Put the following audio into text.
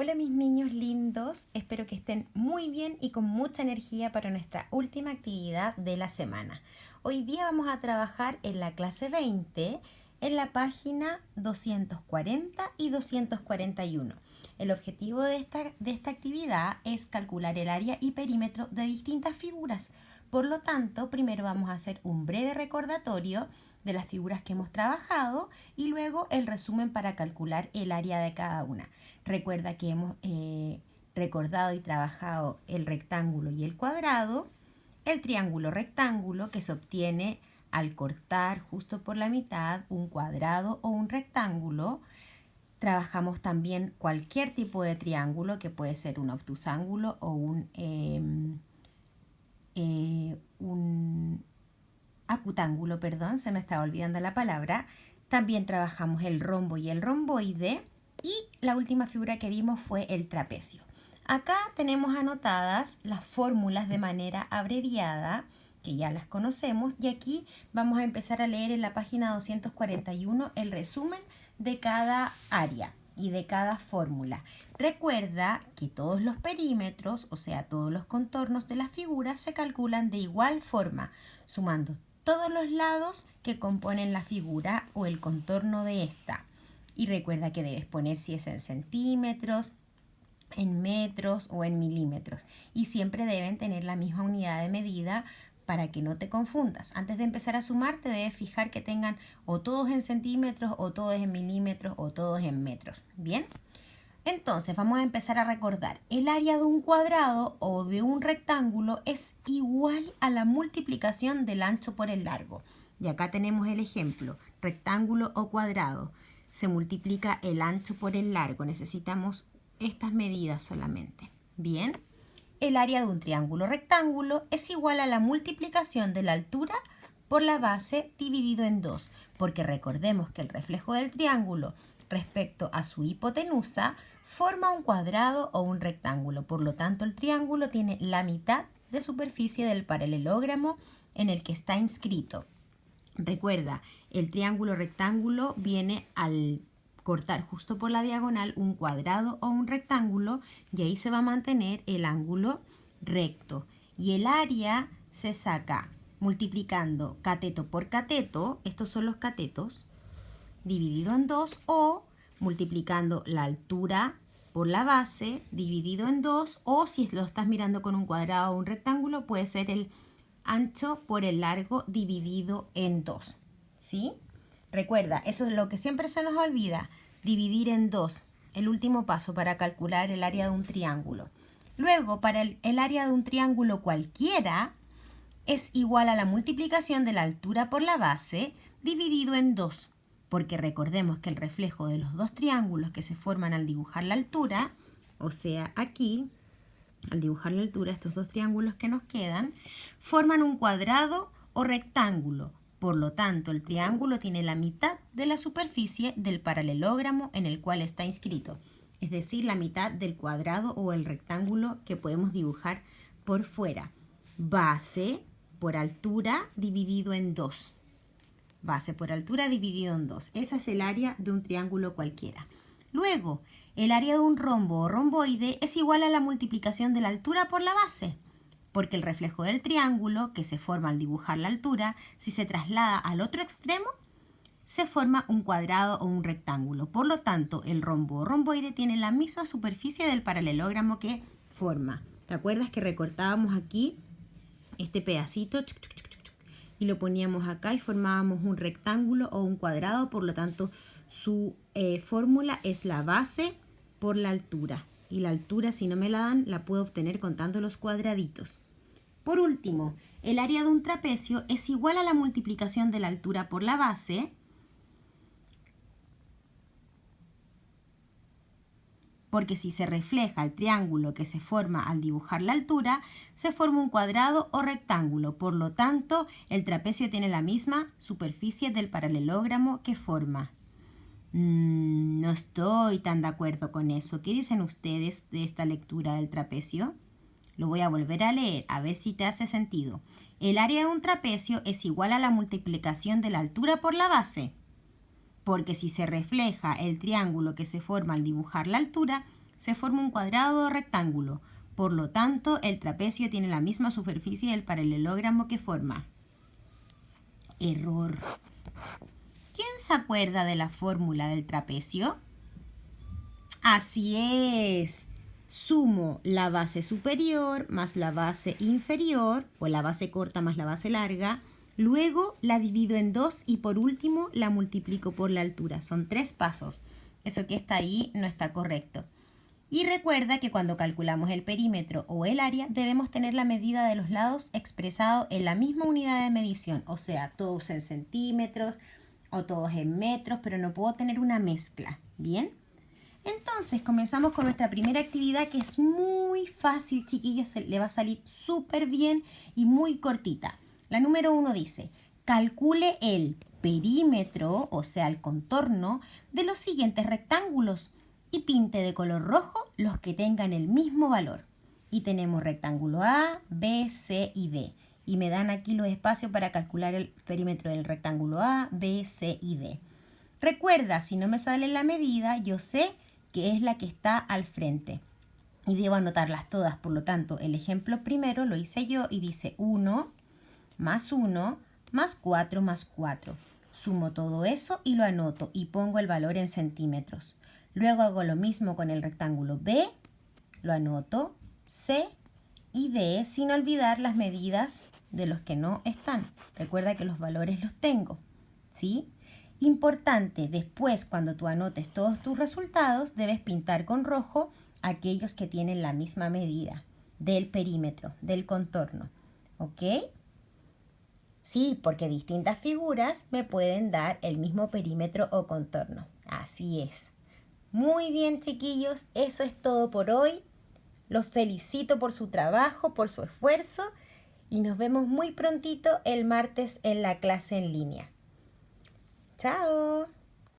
Hola mis niños lindos, espero que estén muy bien y con mucha energía para nuestra última actividad de la semana. Hoy día vamos a trabajar en la clase 20 en la página 240 y 241. El objetivo de esta actividad es calcular el área y perímetro de distintas figuras. Por lo tanto, primero vamos a hacer un breve recordatorio de las figuras que hemos trabajado y luego el resumen para calcular el área de cada una. Recuerda que hemos recordado y trabajado el rectángulo y el cuadrado, el triángulo rectángulo que se obtiene al cortar justo por la mitad un cuadrado o un rectángulo. Trabajamos también cualquier tipo de triángulo que puede ser un obtusángulo o un acutángulo, perdón, se me estaba olvidando la palabra. También trabajamos el rombo y el romboide. Y la última figura que vimos fue el trapecio. Acá tenemos anotadas las fórmulas de manera abreviada, que ya las conocemos, y aquí vamos a empezar a leer en la página 241 el resumen de cada área y de cada fórmula. Recuerda que todos los perímetros, o sea, todos los contornos de las figuras se calculan de igual forma, sumando todos los lados que componen la figura o el contorno de esta. Y recuerda que debes poner si es en centímetros, en metros o en milímetros. Y siempre deben tener la misma unidad de medida para que no te confundas. Antes de empezar a sumar te debes fijar que tengan o todos en centímetros o todos en milímetros o todos en metros. ¿Bien? Entonces vamos a empezar a recordar. El área de un cuadrado o de un rectángulo es igual a la multiplicación del ancho por el largo. Y acá tenemos el ejemplo, rectángulo o cuadrado. Se multiplica el ancho por el largo. Necesitamos estas medidas solamente. Bien. El área de un triángulo rectángulo es igual a la multiplicación de la altura por la base dividido en 2. Porque recordemos que el reflejo del triángulo respecto a su hipotenusa forma un cuadrado o un rectángulo. Por lo tanto, el triángulo tiene la mitad de superficie del paralelogramo en el que está inscrito. Recuerda, el triángulo rectángulo viene al cortar justo por la diagonal un cuadrado o un rectángulo y ahí se va a mantener el ángulo recto. Y el área se saca multiplicando cateto por cateto, estos son los catetos, dividido en 2 o multiplicando la altura por la base dividido en 2 o si lo estás mirando con un cuadrado o un rectángulo puede ser el ancho por el largo dividido en 2. ¿Sí? Recuerda, eso es lo que siempre se nos olvida, dividir en 2, el último paso para calcular el área de un triángulo. Luego, para el área de un triángulo cualquiera, es igual a la multiplicación de la altura por la base dividido en 2, porque recordemos que el reflejo de los dos triángulos que se forman al dibujar la altura, o sea, aquí, al dibujar la altura, estos dos triángulos que nos quedan, forman un cuadrado o rectángulo. Por lo tanto, el triángulo tiene la mitad de la superficie del paralelogramo en el cual está inscrito, es decir, la mitad del cuadrado o el rectángulo que podemos dibujar por fuera. Base por altura dividido en 2. Base por altura dividido en 2. Esa es el área de un triángulo cualquiera. Luego, el área de un rombo o romboide es igual a la multiplicación de la altura por la base, porque el reflejo del triángulo, que se forma al dibujar la altura, si se traslada al otro extremo, se forma un cuadrado o un rectángulo. Por lo tanto, el rombo o romboide tiene la misma superficie del paralelogramo que forma. ¿Te acuerdas que recortábamos aquí este pedacito y lo poníamos acá y formábamos un rectángulo o un cuadrado? Por lo tanto, su fórmula es la base por la altura. Y la altura, si no me la dan, la puedo obtener contando los cuadraditos. Por último, el área de un trapecio es igual a la multiplicación de la altura por la base, porque si se refleja el triángulo que se forma al dibujar la altura, se forma un cuadrado o rectángulo. Por lo tanto, el trapecio tiene la misma superficie del paralelogramo que forma. No estoy tan de acuerdo con eso. ¿Qué dicen ustedes de esta lectura del trapecio? Lo voy a volver a leer, a ver si te hace sentido. El área de un trapecio es igual a la multiplicación de la altura por la base, porque si se refleja el triángulo que se forma al dibujar la altura, se forma un cuadrado o rectángulo. Por lo tanto, el trapecio tiene la misma superficie del paralelogramo que forma. Error. ¿Quién se acuerda de la fórmula del trapecio? Así es. Sumo la base superior más la base inferior, o la base corta más la base larga. Luego la divido en 2 y por último la multiplico por la altura. Son 3 pasos. Eso que está ahí no está correcto. Y recuerda que cuando calculamos el perímetro o el área debemos tener la medida de los lados expresado en la misma unidad de medición. O sea, todos en centímetros o todos en metros, pero no puedo tener una mezcla. ¿Bien? Entonces comenzamos con nuestra primera actividad, que es muy fácil, chiquillos, le va a salir súper bien y muy cortita. La número 1 dice, calcule el perímetro, o sea, el contorno, de los siguientes rectángulos y pinte de color rojo los que tengan el mismo valor. Y tenemos rectángulo A, B, C y D. Y me dan aquí los espacios para calcular el perímetro del rectángulo A, B, C y D. Recuerda, si no me sale la medida, yo sé que es la que está al frente. Y debo anotarlas todas, por lo tanto, el ejemplo primero lo hice yo y dice 1 más 1 más 4 más 4. Sumo todo eso y lo anoto y pongo el valor en centímetros. Luego hago lo mismo con el rectángulo B, lo anoto, C y D, sin olvidar las medidas de los que no están. Recuerda que los valores los tengo, ¿sí? Importante, después cuando tú anotes todos tus resultados, debes pintar con rojo aquellos que tienen la misma medida del perímetro, del contorno, ¿ok? Sí, porque distintas figuras me pueden dar el mismo perímetro o contorno. Así es. Muy bien, chiquillos, eso es todo por hoy. Los felicito por su trabajo, por su esfuerzo y nos vemos muy prontito el martes en la clase en línea. ¡Chao!